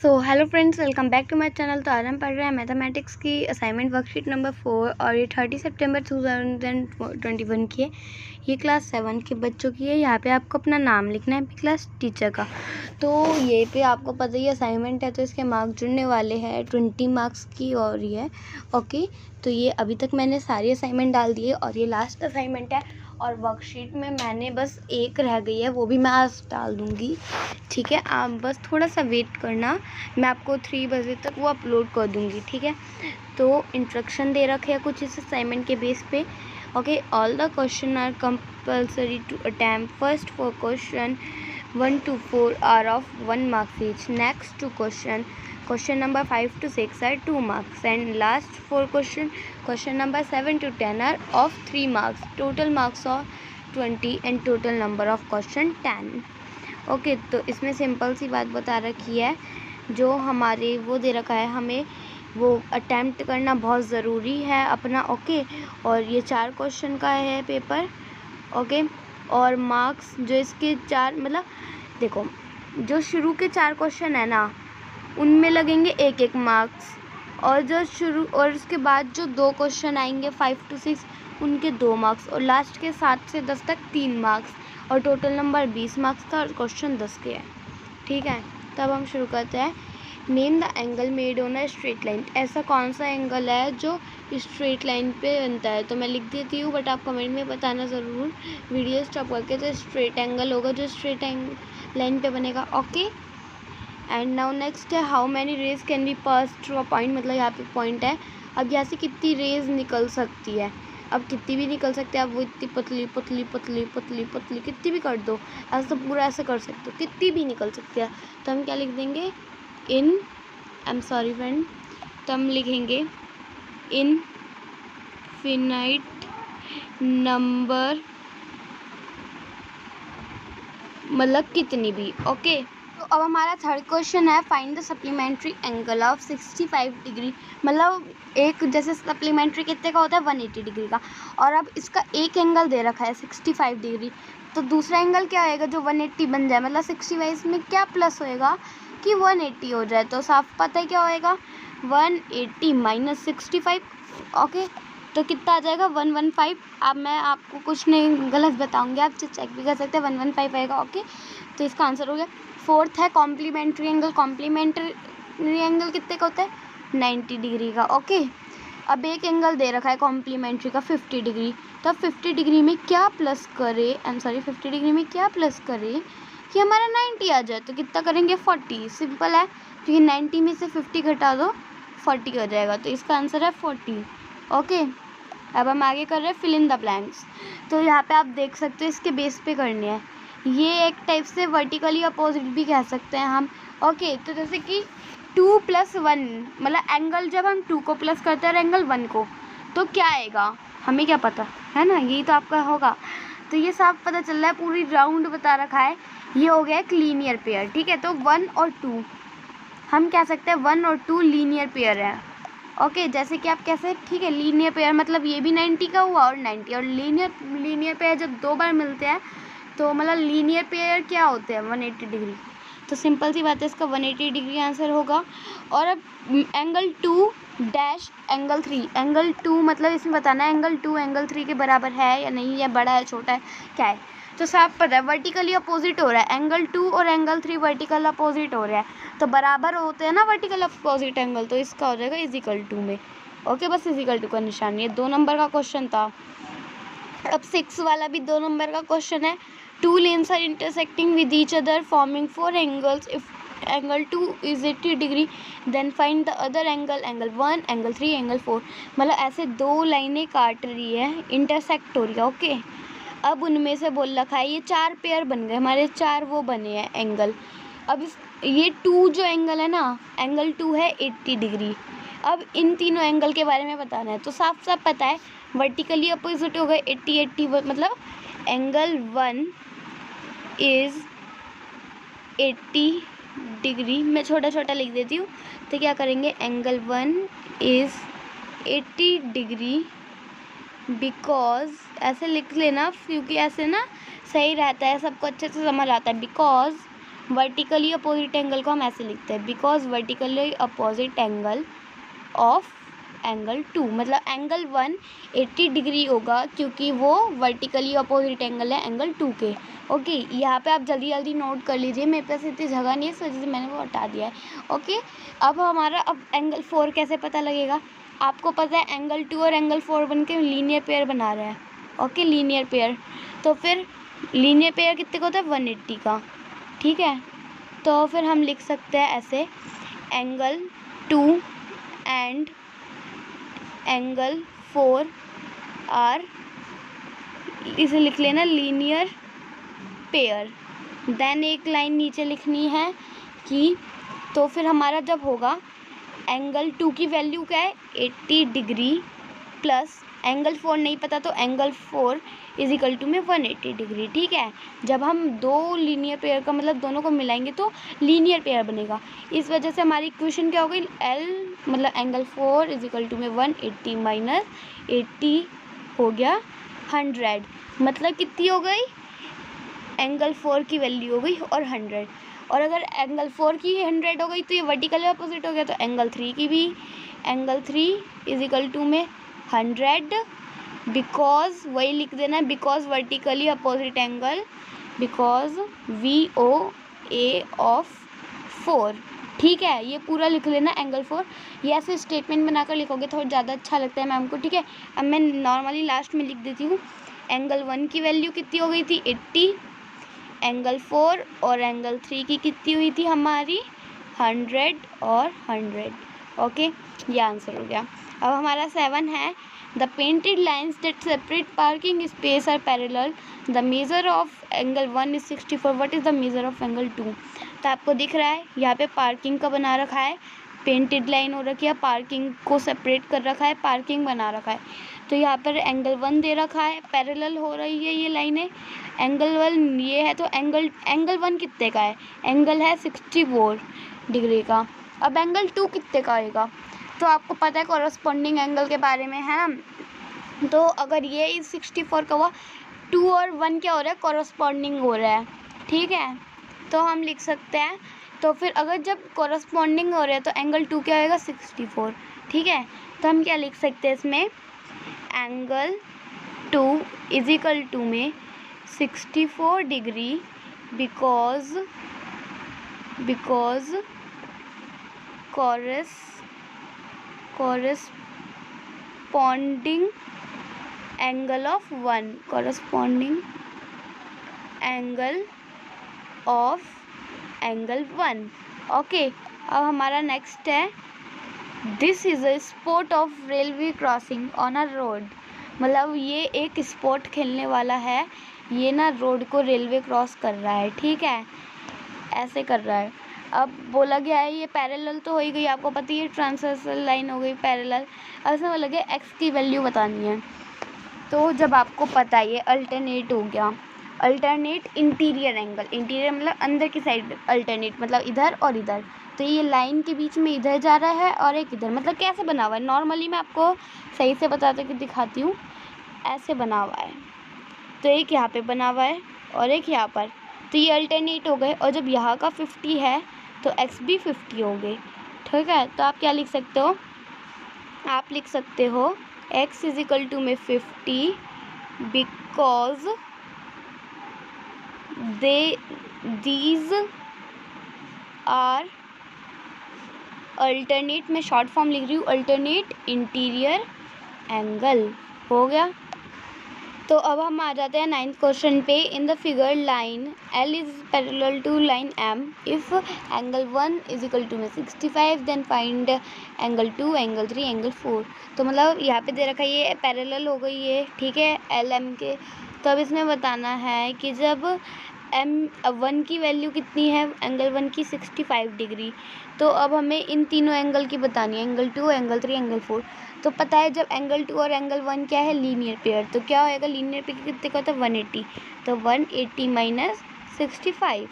So hello friends, welcome back to my channel. तो आज हम पढ़ रहे हैं मैथमेटिक्स की असाइनमेंट वर्कशीट नंबर 4 और ये 30 सितंबर 2021 की है। ये क्लास 7 के बच्चों की है। यहाँ पे आपको अपना नाम लिखना है क्लास टीचर का। तो ये पे आपको पता ही असाइनमेंट है तो इसके मार्क्स जुड़ने वाले हैं 20 मार्क्स की और ये ओके। तो ये अभी तक मैंने सारी असाइनमेंट डाल दी है और ये लास्ट असाइनमेंट है और वर्कशीट में मैंने बस एक रह गई है, वो भी मैं आज डाल दूँगी। ठीक है, आप बस थोड़ा सा वेट करना, मैं आपको 3 बजे तक वो अपलोड कर दूँगी। ठीक है, तो इंस्ट्रक्शन दे रखे हैं कुछ इस असाइनमेंट के बेस पे। Okay, all the question are compulsory to attempt. First 4 question 1 to 4 are of 1 marks each. Next 2 question number 5 to 6 are 2 marks, and last 4 question number 7 to 10 are of 3 marks. Total marks are 20 and total number of question 10. Okay, तो इसमें simple सी बात बता रखी है, जो हमारे वो दे रखा है हमें वो अटैम्प्ट करना बहुत ज़रूरी है अपना। ओके, और ये 4 क्वेश्चन का है पेपर। ओके, और मार्क्स जो इसके 4 मतलब देखो, जो शुरू के 4 क्वेश्चन है ना उनमें लगेंगे 1-1 मार्क्स, और जो शुरू और उसके बाद जो 2 क्वेश्चन आएंगे 5 to 6 उनके 2 मार्क्स, और लास्ट के 7 से 10 तक 3 मार्क्स, और टोटल नंबर 20 मार्क्स का और क्वेश्चन 10 के है। ठीक है, तब हम शुरू करते हैं। Name the angle made on a straight line. ऐसा कौन सा एंगल है जो स्ट्रेट लाइन पे बनता है? तो मैं लिख देती हूँ, बट आप कमेंट में बताना ज़रूर वीडियो स्टॉप करके। तो स्ट्रेट एंगल होगा जो स्ट्रेट लाइन पे बनेगा। ओके, एंड नाउ नेक्स्ट है how many raise can be pass through a point. मतलब यहाँ पे पॉइंट है, अब यहाँ से कितनी रेज निकल सकती है? अब कितनी भी निकल सकते हैं, आप वो इतनी पतली पतली पतली पतली पतली कितनी भी कर दो, ऐसा तो पूरा ऐसे कर सकते हो, कितनी भी निकल सकती है। तो हम क्या लिख देंगे? इन आई एम सॉरी फ्रेंड, तो हम लिखेंगे इनफिनाइट नंबर, मतलब कितनी भी। ओके, तो अब हमारा थर्ड क्वेश्चन है find the supplementary angle of 65 degree. मतलब एक जैसे सप्लीमेंट्री कितने का होता है 180 डिग्री का, और अब इसका एक एंगल दे रखा है 65 डिग्री, तो दूसरा एंगल क्या होएगा जो 180 बन जाए, मतलब 65 में क्या प्लस होएगा कि 180 हो जाए। तो साफ पता है क्या होएगा, 180 माइनस 65। ओके, तो कितना आ जाएगा 115। अब मैं आपको कुछ नहीं गलत बताऊंगी, आप चेक भी कर सकते हैं, 115 आएगा। ओके, तो इसका आंसर हो गया। फोर्थ है कॉम्प्लीमेंट्री एंगल। कॉम्प्लीमेंट्री एंगल कितने का होता है 90 डिग्री का। ओके, अब एक एंगल दे रखा है कॉम्प्लीमेंट्री का 50 डिग्री, तो अब 50 डिग्री में क्या प्लस करे, आई एम सॉरी 50 डिग्री में क्या प्लस करे कि हमारा 90 आ जाए, तो कितना करेंगे 40। सिंपल है, क्योंकि 90 में से 50 घटा दो 40 हो जाएगा, तो इसका आंसर है 40। ओके, अब हम आगे कर रहे हैं फिल इन द ब्लैंक्स। तो यहाँ पे आप देख सकते हो इसके बेस पे करनी है, ये एक टाइप से वर्टिकली अपोजिट भी कह सकते हैं हम। ओके, तो जैसे कि 2 + 1, मतलब एंगल जब हम 2 को प्लस करते हैं और एंगल 1 को, तो क्या आएगा हमें क्या पता है ना, यही तो आपका होगा। तो ये साफ पता चल रहा है, पूरी राउंड बता रखा है, ये हो गया एक लीनियर पेयर। ठीक है, तो 1 और 2 हम कह सकते हैं 1 और 2 लीनियर पेयर है। ओके, जैसे कि आप कैसे, ठीक है, लीनियर पेयर मतलब ये भी 90 का हुआ और 90, और लीनियर पेयर जब 2 बार मिलते हैं तो मतलब लीनियर पेयर क्या होते हैं 180 डिग्री। तो सिंपल सी बात है, इसका 180 डिग्री आंसर होगा। और अब एंगल 2 डैश एंगल 3, एंगल 2 मतलब इसमें बताना है एंगल 2 एंगल 3 के बराबर है या नहीं, या बड़ा है छोटा है क्या है। तो साफ पता है वर्टिकली अपोजिट हो रहा है, एंगल 2 और एंगल 3 वर्टिकल अपोजिट हो रहा है, तो बराबर होते हैं ना वर्टिकल अपोजिट एंगल, तो इसका हो जाएगा = में। ओके, बस = का निशान, ये 2 नंबर का क्वेश्चन था। अब 6 वाला भी 2 नंबर का क्वेश्चन है। 2 lanes are intersecting with each other forming 4 angles. If angle 2 is 80 degree, then find the other angle, angle 1, angle 3, angle 4। मतलब ऐसे 2 लाइनें काट रही है, इंटरसेक्ट हो रही है। ओके, अब उनमें से बोल रखा है, ये 4 पेयर बन गए हमारे, 4 वो बने हैं एंगल। अब ये 2 जो एंगल है ना, एंगल 2 है 80 डिग्री। अब इन तीनों एंगल के बारे में बताना है, तो साफ साफ पता है वर्टिकली अपोजिट हो गए 80 मतलब एंगल 1 इज़ 80 डिग्री। मैं छोटा छोटा लिख देती हूँ, तो क्या करेंगे, एंगल 1 इज़ 80 डिग्री, बिकॉज ऐसे लिख लेना क्योंकि ऐसे ना सही रहता है, सबको अच्छे से समझ आता है। बिकॉज वर्टिकली अपोजिट एंगल को हम ऐसे लिखते हैं, because vertically opposite angle of angle 2, मतलब एंगल 1 80 डिग्री होगा क्योंकि वो वर्टिकली अपोजिट एंगल है एंगल 2 के। ओके, यहाँ पे आप जल्दी जल्दी नोट कर लीजिए, मेरे पास इतनी जगह नहीं है इस वजह से मैंने वो हटा दिया है। ओके, अब एंगल 4 कैसे पता लगेगा? आपको पता है एंगल 2 और एंगल 4 बन के लीनियर पेयर बना रहे हैं। ओके, लीनियर पेयर, तो फिर लीनियर पेयर कितने का होता है? 180 का। ठीक है, तो फिर हम लिख सकते हैं ऐसे, एंगल 2 एंड एंगल 4 आर, इसे लिख लेना लीनियर पेयर। देन एक लाइन नीचे लिखनी है कि, तो फिर हमारा जब होगा एंगल 2 की वैल्यू क्या है? 80 डिग्री प्लस एंगल 4 नहीं पता तो एंगल 4 इज इक्वल टू में 180 डिग्री। ठीक है, जब हम दो लीनियर पेयर का मतलब दोनों को मिलाएंगे तो लीनियर पेयर बनेगा। इस वजह से हमारी इक्वेशन क्या हो गई? एल मतलब एंगल 4 इज इक्वल टू में 180 माइनस 80 हो गया 100, मतलब कितनी हो गई? एंगल 4 की वैल्यू हो गई और 100। और अगर एंगल 4 की 100 हो गई तो ये वर्टिकल अपोजिट हो गया, तो एंगल 3 की भी, एंगल 3 इज इक्वल टू में 100, बिकॉज वही लिख देना है, because vertically opposite angle, because VOA of 4। ठीक है, ये पूरा लिख लेना एंगल 4। ये ऐसे स्टेटमेंट बनाकर लिखोगे थोड़ा ज़्यादा अच्छा लगता है मैम को। ठीक है, अब मैं नॉर्मली लास्ट में लिख देती हूँ, एंगल 1 की वैल्यू कितनी हो गई थी? 80, एंगल 4 और एंगल 3 की कितनी हुई थी हमारी? 100 और 100। ओके, ये आंसर हो गया। अब हमारा 7 है, the painted lines that separate parking space are parallel, the measure of angle 1 is 64, what is the measure of angle 2? तो आपको दिख रहा है यहाँ पे पार्किंग का बना रखा है, पेंटेड लाइन हो रखी है, पार्किंग को सेपरेट कर रखा है, पार्किंग बना रखा है। तो यहाँ पर एंगल 1 दे रखा है, पैरेलल हो रही है ये लाइनें, एंगल 1 ये है, तो एंगल 1 कितने का है? एंगल है 64 डिग्री का। अब एंगल 2 कितने का आएगा? तो आपको पता है कॉरस्पॉन्डिंग एंगल के बारे में है ना, तो अगर ये 64 का हुआ, 2 और 1 क्या हो रहा है? कॉरस्पॉन्डिंग हो रहा है। ठीक है, तो हम लिख सकते हैं, तो फिर अगर जब कॉरस्पॉन्डिंग हो रहा है तो एंगल 2 क्या होएगा? 64। ठीक है, तो हम क्या लिख सकते हैं इसमें? एंगल 2 इज इक्वल टू में 64 degree, because corresponding angle of 1, corresponding angle of angle 1। Okay, अब हमारा नेक्स्ट है, this is a sport of railway crossing on a road, मतलब ये एक स्पोर्ट खेलने वाला है, ये ना रोड को रेलवे क्रॉस कर रहा है। ठीक है, ऐसे कर रहा है। अब बोला गया है ये पैरेलल तो हो ही गई, आपको पता ही है ट्रांसवर्सल लाइन हो गई पैरेलल। अब इसमें बोला गया एक्स की वैल्यू बतानी है, तो जब आपको पता है ये अल्टरनेट हो गया, अल्टरनेट इंटीरियर एंगल, इंटीरियर मतलब अंदर की साइड, अल्टरनेट मतलब इधर और इधर, तो ये लाइन के बीच में इधर जा रहा है और एक इधर, मतलब कैसे बना हुआ है? नॉर्मली मैं आपको सही से बताते कि दिखाती हूँ, ऐसे बना हुआ है, तो एक यहाँ पे बना हुआ है और एक यहाँ पर, तो ये अल्टरनेट हो गए। और जब यहाँ का 50 है तो एक्स भी 50 हो गए। ठीक है, तो आप क्या लिख सकते हो? आप लिख सकते हो x इज इक्वल टू में 50, बिकॉज दीज आर अल्टरनेट, मैं शॉर्ट फॉर्म लिख रही हूँ, अल्टरनेट इंटीरियर एंगल। हो गया, तो अब हम आ जाते हैं 9th क्वेश्चन पे। In the figure line L is parallel to line M, if angle 1 is equal to में 65, then find angle 2, angle 3, angle 4। तो मतलब यहाँ पे दे रखा है ये पैरेलल हो गई है। ठीक है, LM के, तो अब इसमें बताना है कि जब M1 की वैल्यू कितनी है? एंगल 1 की 65 डिग्री। तो अब हमें इन तीनों एंगल की बतानी है, एंगल 2, एंगल 3, एंगल 4। तो पता है जब एंगल 2 और एंगल 1 क्या है? लीनियर पेयर, तो क्या होएगा? लीनियर पेयर कितने का होता है? 180, तो 180 माइनस 65।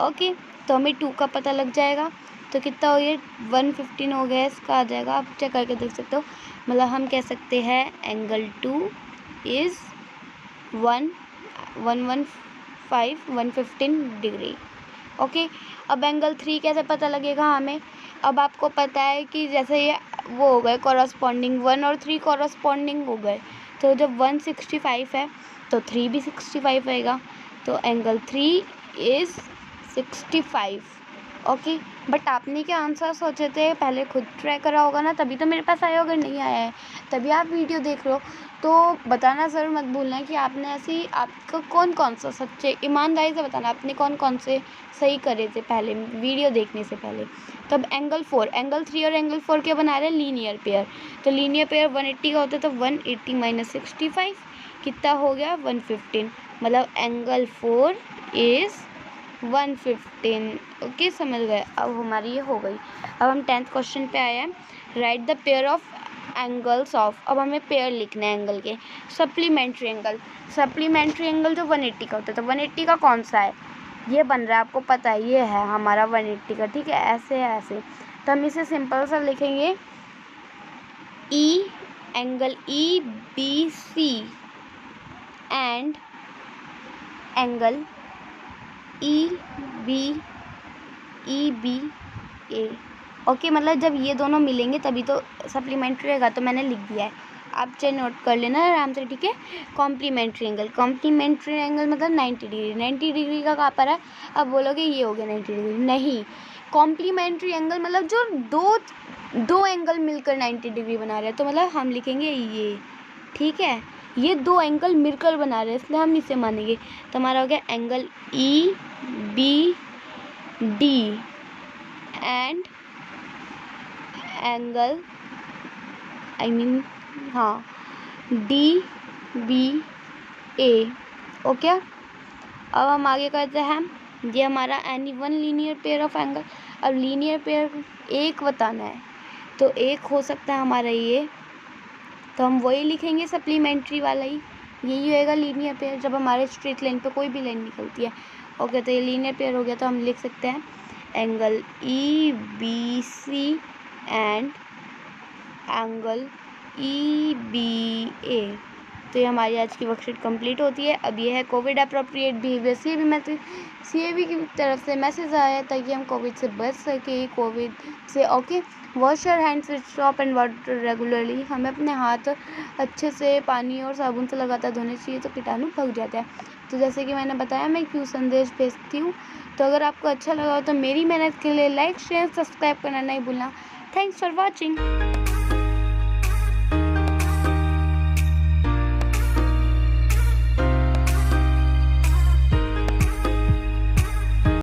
ओके, तो हमें 2 का पता लग जाएगा, तो कितना हो गया? 115 हो गया, इसका आ जाएगा, आप चेक करके देख सकते हो। मतलब हम कह सकते हैं एंगल 2 इज़ 115 डिग्री। ओके, अब एंगल 3 कैसे पता लगेगा हमें? अब आपको पता है कि जैसे ये वो हो गए कॉरस्पॉन्डिंग, 1 और 3 कॉरस्पॉन्डिंग हो गए, तो जब 1 65 है तो 3 भी 65 आएगा, तो एंगल 3 इज़ 65। ओके, बट आपने क्या आंसर सोचे थे? पहले खुद ट्राई करा होगा ना, तभी तो मेरे पास आया। अगर नहीं आया है तभी आप वीडियो देख रहे हो, तो बताना ज़रूर मत भूलना कि आपने ऐसी आपका कौन सा सच्चे ईमानदारी से बताना आपने कौन से सही करे थे पहले वीडियो देखने से पहले। तब एंगल 3 और एंगल 4 क्या बना रहे हैं? Linear pair. तो लीनियर पेयर 180 का होता है, तो 180 माइनस 65 कितना हो गया? 115। मतलब एंगल 4 इज़ 115। ओके, समझ गए। अब हमारी ये हो गई। अब हम 10th क्वेश्चन पे आए हैं। Right the pair of angles of, अब हमें पेयर लिखने हैं एंगल के। सप्लीमेंट्री एंगल जो 180 का होता है, तो 180 का कौन सा है? ये बन रहा है, आपको पता है ये है हमारा 180 का, ठीक है, ऐसे है ऐसे। तो हम इसे सिंपल सा लिखेंगे E, angle E B C and angle E B A. Okay, मतलब जब ये दोनों मिलेंगे तभी तो सप्लीमेंट्री रहेगा, तो मैंने लिख दिया है, आप चाहे नोट कर लेना आराम से, ठीक है। कॉम्प्लीमेंट्री एंगल मतलब 90 डिग्री का कहाँ पर है? अब बोलोगे ये हो गया 90 डिग्री, नहीं। कॉम्प्लीमेंट्री एंगल मतलब जो दो एंगल मिलकर 90 डिग्री बना रहे हैं, तो मतलब हम लिखेंगे ये, ठीक है। ये दो एंगल मिलकर बना रहे हैं, इसलिए हम इसे मानेंगे। तो हमारा हो गया angle E B D and angle हाँ डी बी ए। ओके, अब हम आगे करते हैं। ये हमारा any one linear pair of angle. अब लीनियर पेयर एक बताना है, तो एक हो सकता है हमारा ये, तो हम वही लिखेंगे सप्लीमेंट्री वाला ही, यही होएगा लीनियर पेयर जब हमारे स्ट्रेट लाइन पे कोई भी लाइन निकलती है। ओके, तो ये लीनियर पेयर हो गया, तो हम लिख सकते हैं angle E B C and angle E B A. तो ये हमारी आज की वर्कशीट कंप्लीट होती है। अब ये है कोविड अप्रोप्रिएट बिहेवियर। CAB की तरफ से मैसेज आया है ताकि हम कोविड से बच सके, कोविड से। Okay, wash your hands with soap and water regularly. हमें अपने हाथ अच्छे से पानी और साबुन से लगातार धोने चाहिए, तो कीटाणु भग जाता है। तो जैसे कि मैंने बताया, मैं क्यों संदेश भेजती हूँ। तो अगर आपको अच्छा लगा हो तो मेरी मेहनत के लिए लाइक शेयर सब्सक्राइब करना नहीं भूलना। Thanks for watching.